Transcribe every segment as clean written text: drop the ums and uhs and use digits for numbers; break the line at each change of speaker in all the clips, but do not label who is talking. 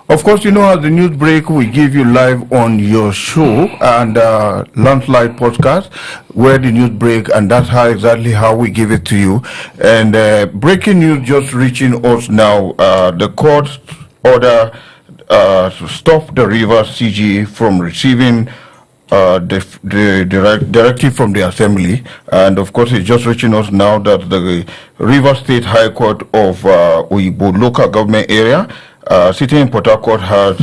Of course, you know, as the news break, we give you live on your show and Landslide podcast, where the news break, and that's exactly how we give it to you. And breaking news just reaching us now, the court order to stop the Rivers CGA from receiving the directive from the assembly, and of course it's just reaching us now that the Rivers State High Court of Oyibo local government area sitting in Port Harcourt has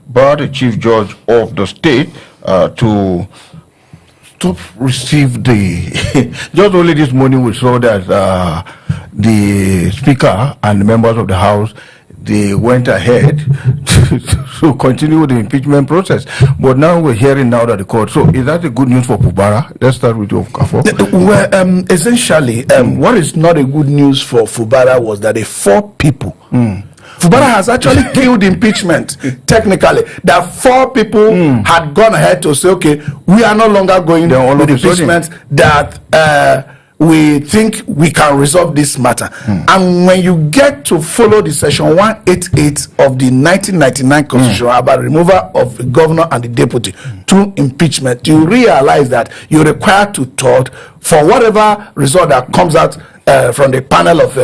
barred the chief judge of the state to stop receive the just only this morning we saw that the speaker and the members of the house, they went ahead to continue with the impeachment process. But now we're hearing now that the court. So is that a good news for Fubara? Let's start with you, Kafo.
Well, essentially, what is not a good news for Fubara was that the 4 people. Fubara has actually killed impeachment, technically. That 4 people had gone ahead to say, okay, we are no longer going with impeachment, that we think we can resolve this matter. And when you get to follow the section 188 of the 1999 constitution about removal of the governor and the deputy through impeachment, you realize that you're required to thought for whatever result that comes out from the panel of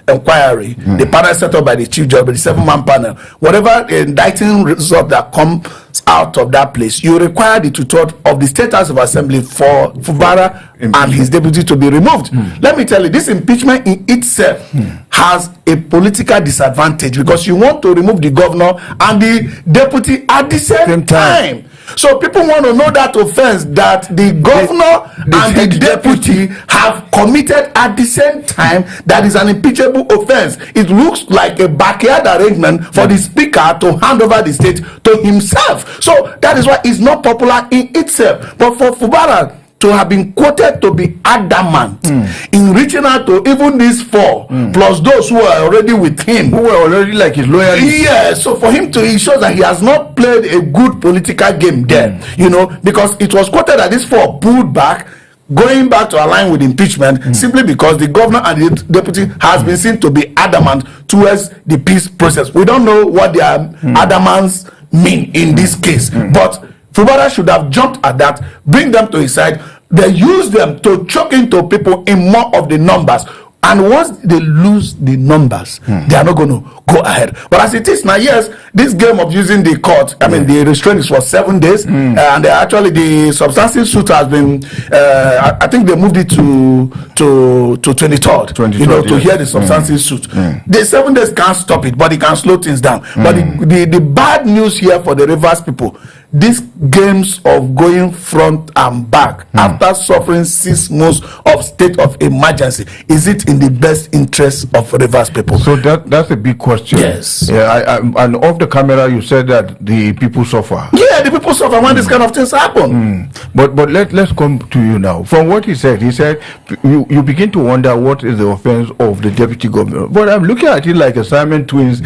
inquiry, the panel set up by the chief judge, the 7-man panel, whatever indicting result that comes out of that place, you require the tutor of the State House of Assembly for Fubara and his deputy to be removed. Let me tell you, this impeachment in itself has a political disadvantage, because you want to remove the governor and the deputy at the same time. So people want to know that offense that the governor and the deputy have committed at the same time. That is an impeachable offense. It looks like a backyard arrangement for the speaker to hand over the state to himself. So that is why it's not popular in itself. But for Fubara to have been quoted to be adamant in reaching out to even these 4 plus those who are already with him,
who were already like his loyalists.
Yeah, so for him to ensure that he has not played a good political game there, you know, because it was quoted that these 4 pulled back, going back to align with impeachment simply because the governor and the deputy has been seen to be adamant towards the peace process. We don't know what their adamants mean in this case, but Fubara should have jumped at that, bring them to his side. They use them to choke into people in more of the numbers. And once they lose the numbers, they are not going to go ahead. But as it is now, yes, this game of using the court, I mean, the restraint is for 7 days. And actually, the substantive suit has been, I think they moved it to 23rd, you know, to hear the substantive suit. The 7 days can't stop it, but it can slow things down. But the bad news here for the Rivers people, these games of going front and back after suffering 6 months of state of emergency, is it in the best interest of Rivers people?
So that's a big question.
Yes.
Yeah, and off the camera you said that the people suffer.
Yeah, the people suffer when this kind of things happen.
But let's come to you now. From what he said you begin to wonder what is the offense of the deputy governor. But I'm looking at it like a Simon Twins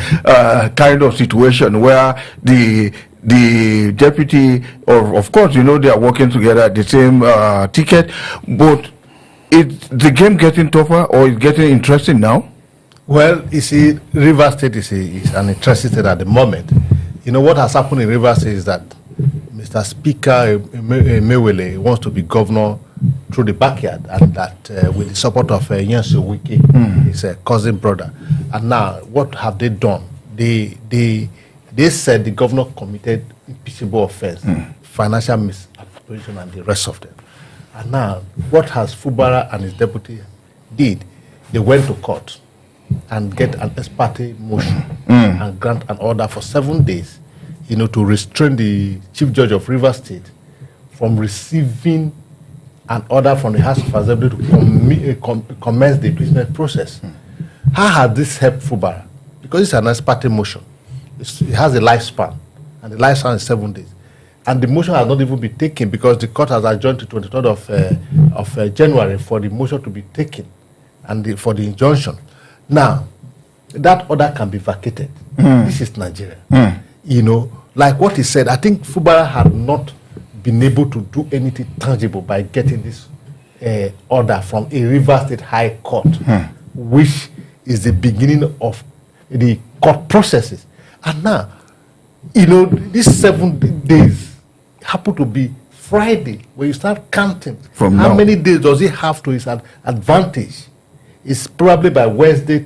kind of situation where the deputy, or of course, you know, they are working together at the same ticket, but is the game getting tougher or is getting interesting now?
Well, you see, Rivers State is an interesting state at the moment. You know, what has happened in Rivers State is that Mr. Speaker Mewele wants to be governor through the backyard, and that with the support of Yansu Wiki, his cousin brother. And now, what have they done? They said the governor committed impeachable offense, financial misappropriation, and the rest of them. And now, what has Fubara and his deputy did? They went to court and get an ex parte motion and grant an order for 7 days, you know, to restrain the chief judge of Rivers State from receiving an order from the House of Assembly to commence the impeachment process. How has this helped Fubara? Because it's an ex parte motion. It has a lifespan, and the lifespan is 7 days. And the motion has not even been taken because the court has adjourned to 23rd of January for the motion to be taken and for the injunction. Now, that order can be vacated. This is Nigeria. You know, like what he said, I think Fubara had not been able to do anything tangible by getting this order from a Rivers State High Court, which is the beginning of the court processes. And now, these 7 days happen to be Friday, when you start counting
From
how
now.
many days does he have to his advantage. It's probably by Wednesday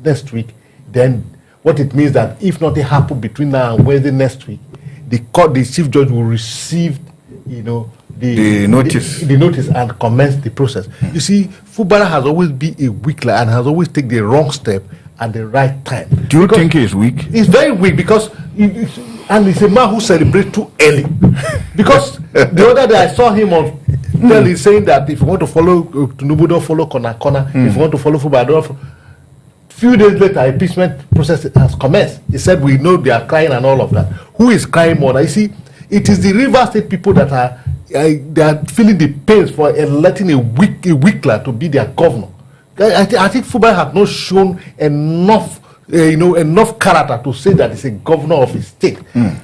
next week. Then what it means that if nothing happened between now and Wednesday next week, the chief judge will receive,
The notice.
the notice and commence the process. You see, Fubara has always been a weakler and has always taken the wrong step at the right time.
Do you think he's weak?
He's very weak because and he's a man who celebrates too early. Because the other day I saw him on telly saying that if you want to follow Tinubu, don't follow corner. If you want to follow Fubara, don't follow. Few days later, impeachment process has commenced. He said, we know they are crying and all of that. Who is crying more? Now, you see, it is the River State people that are they are feeling the pains for electing a weakler to be their governor. I think Fubara has not shown enough, enough character to say that he's a governor of his state.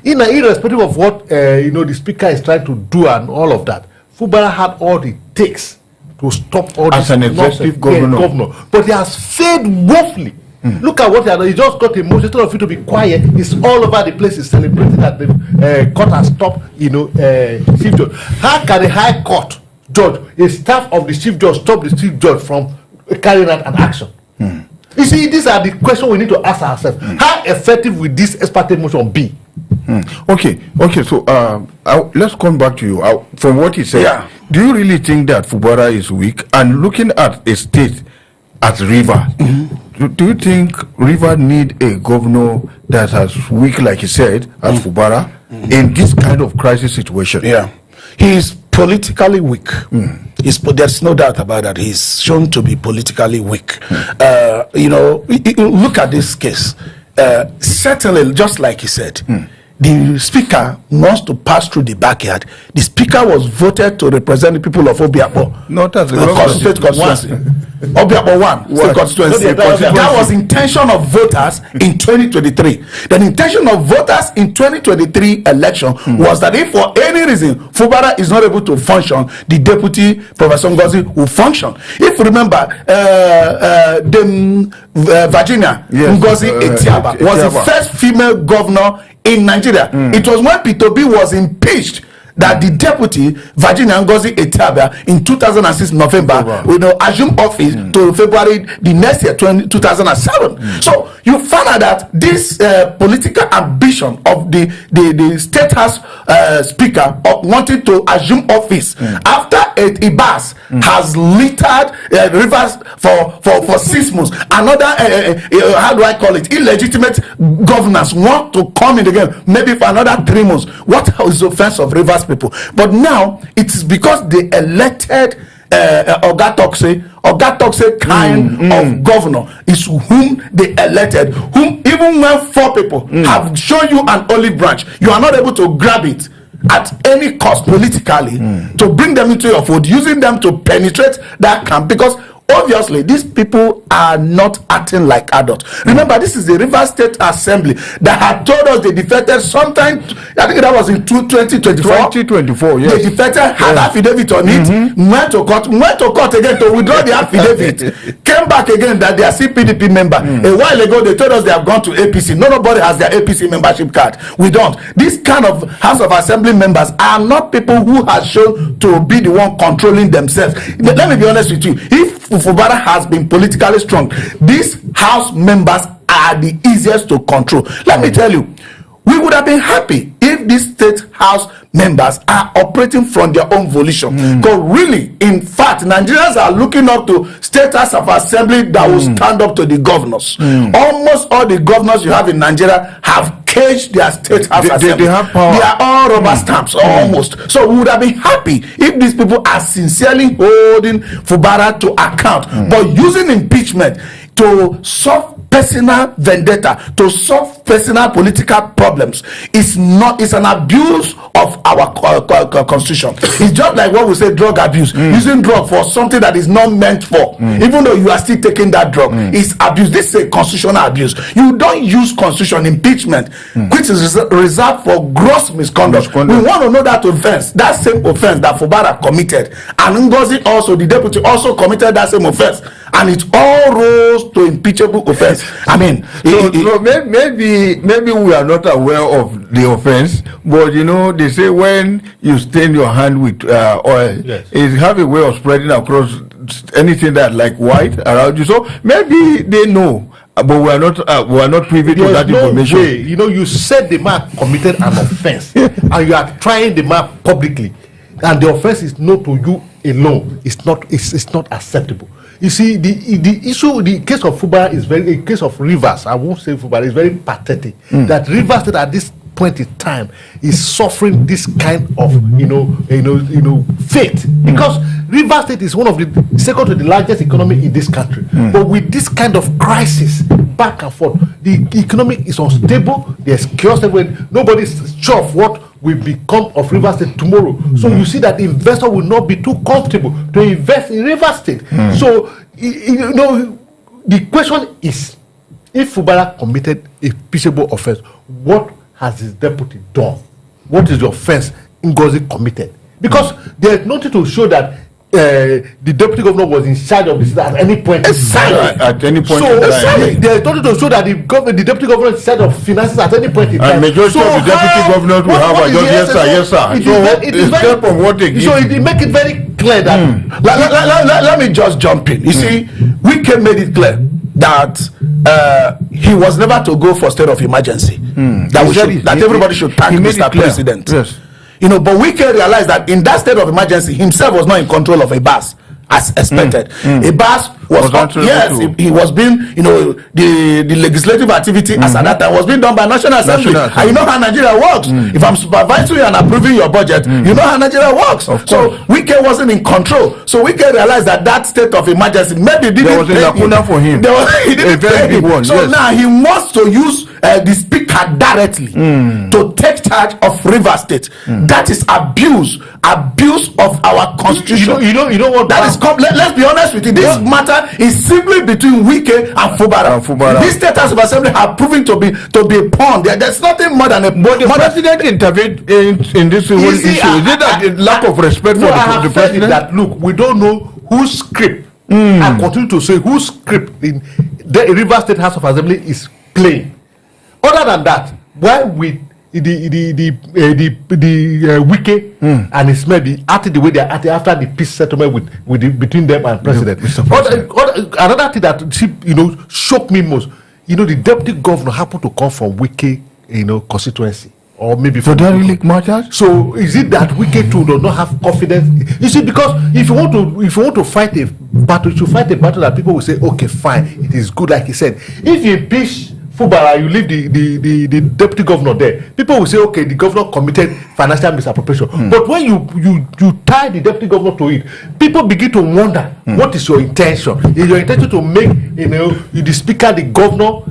Irrespective of what the speaker is trying to do and all of that, Fubara had all it takes to stop all
As
this
an executive
nonsense.
governor.
But he has failed woefully. Look at what he has done. He just got emotional. Instead of you to be quiet, he's all over the place. He's celebrating that the court has stopped, chief judge. How can a high court judge, a staff of the chief judge, stop the chief judge from carrying out an action? You see, these are the questions we need to ask ourselves. How effective will this ex parte motion be?
Okay. So let's come back to you. From what he said,
Yeah.
do you really think that Fubara is weak? And looking at a state as River, do you think River need a governor that as weak, like he said, as Fubara, in this kind of crisis situation?
Yeah, he is politically weak. There's no doubt about that. He's shown to be politically weak. Look at this case. Certainly, just like he said, the speaker wants to pass through the backyard. The speaker was voted to represent the people of Obiapo.
Not as a
State constituency. Obiapo 1 state constituency. That was intention of voters in 2023. The intention of voters in 2023 election was that if for any reason Fubara is not able to function, the deputy Professor Ngozi will function. If you remember, Virginia Ngozi Etiaba was the first female governor in Nigeria. It was when P2B was impeached that the deputy Virginia Ngozi Etiaba in 2006 November assumed office to February the next year 2007. So you found out that this political ambition of the state house speaker of wanting to assume office after Ibas has littered rivers for 6 months. Another how do I call it, illegitimate governors want to come in again maybe for another 3 months. What is the offense of Rivers people? But now it is because they elected Oga Tokse kind of governor is whom they elected, whom even when 4 people have shown you an olive branch, you are not able to grab it at any cost politically to bring them into your fold, using them to penetrate that camp, because obviously these people are not acting like adults. Remember, this is the River State Assembly that had told us they defected sometime, I think that was in 2024.
2024, yes.
They defected, had affidavit on it, went to court again to withdraw the affidavit, came back again that they are still PDP member. A while ago they told us they have gone to APC. Nobody has their APC membership card. We don't. This kind of House of Assembly members are not people who have shown to be the one controlling themselves. Let me be honest with you. If Fubara has been politically strong, these House members are the easiest to control. Let me tell you, we would have been happy if these state house members are operating from their own volition. Because really, in fact, Nigerians are looking up to state house of assembly that will stand up to the governors. Almost all the governors you have in Nigeria have caged their state house assembly.
They have power.
They are all rubber stamps, almost. So we would have been happy if these people are sincerely holding Fubara to account, but using impeachment to solve personal vendetta, to solve personal political problems, it's an abuse of our constitution. It's just like what we say, drug abuse. Using drug for something that is not meant for, even though you are still taking that drug, is abuse. This is a constitutional abuse. You don't use constitution impeachment, which is reserved for gross misconduct. We want to know that offense, that same offense that Fubara committed, and Ngozi also, the deputy, also committed that same offense, and it all rose to impeachable offense. I mean,
So maybe we are not aware of the offense, but you know they say when you stain your hand with oil,
Yes.
it have a way of spreading across anything that like white around you. So maybe they know, but we are not privy to
There's
that
no
information.
way. You know, you said the man committed an offense, and you are trying the man publicly, and the offense is not to you alone. It's not acceptable. You see, the issue, the case of Fubara is a case of Rivers. I won't say Fubara. It's very pathetic that Rivers State at this point in time is suffering this kind of fate, because Rivers State is one of the second to the largest economy in this country. But with this kind of crisis back and forth, the economy is unstable. There's chaos everywhere. Nobody's sure of what will become of Rivers State tomorrow. So you see that the investor will not be too comfortable to invest in Rivers State. So the question is, if Fubara committed a peaceable offense, what has his deputy done? What is the offense Ngozi committed? Because there's nothing to show that the deputy governor was in charge of this at any point.
At any point
So
in time.
there's nothing to show that the deputy governor is in charge of finances at any point in time.
And majority of the deputy governors will have a just yes sir.
It is
except from what they give.
So it make it very clear that
let me just jump in. You see, Wike made it clear that he was never to go for state of emergency. That everybody should thank Mr. President.
Yes.
You know, but we can realize that in that state of emergency, himself was not in control of a bus as expected. A bus was he was being, the legislative activity as at that time was being done by National Assembly. And you know how Nigeria works. If I'm supervising you and approving your budget, you know how Nigeria works. So Wike wasn't in control. So we can realize that state of emergency maybe didn't
there was a lacuna for him.
He didn't
a very big one.
So now he wants to use the speaker directly to take charge of River State. That is abuse of our constitution.
You know what
that is. Let's be honest with you. This matter is simply between Wike and Fubara. This state house of assembly have proven to be a pawn. There's nothing more than a.
But the president intervened in this whole issue. Is it that the lack of respect for the president?
That look, we don't know whose script. I continue to say whose script in the River State House of Assembly is playing. Other than that, why we the Wike and his men be acting the way they are acting after the peace settlement between them and president. Another thing that shocked me most, the deputy governor happened to come from Wike, constituency. Or maybe
so that really matters.
So is it that Wike too does not have confidence? You see, because if you want to fight a battle, you should fight a battle that people will say, okay, fine, it is good, like he said. If you impeach Fubara, you leave the deputy governor there, people will say, okay, the governor committed financial misappropriation. But when you tie the deputy governor to it, people begin to wonder, what is your intention? Is your intention to make the speaker the governor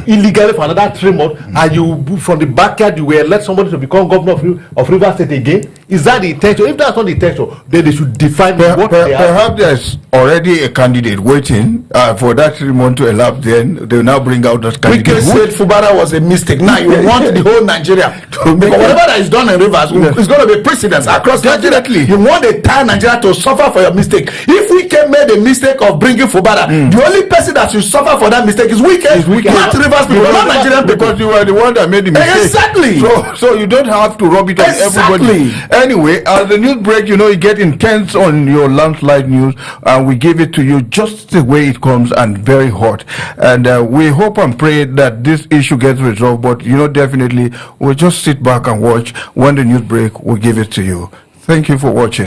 illegally for another 3 months, and you from the backyard you will elect somebody to become governor of Rivers State again? Is that the intention? If that's not the intention, then they should define what they are.
Perhaps there's already a candidate waiting for that 3 months to elapse. Then they will now bring out that candidate.
We said Fubara was a mistake. Now you want the whole Nigeria to because whatever that is done in Rivers is going to be precedence across Nigeria. You want the entire Nigeria to suffer for your mistake. If Wike made a mistake of bringing Fubara, the only person that should suffer for that mistake is Wike. Not Rivers people, not Nigerian people.
Because you were the one that made the mistake.
Exactly.
So you don't have to rub it on everybody. Anyway, as the news break, you get intense on your landslide news, and we give it to you just the way it comes and very hot. And we hope and pray that this issue gets resolved. But definitely we'll just sit back and watch. When the news break, we'll give it to you. Thank you for watching.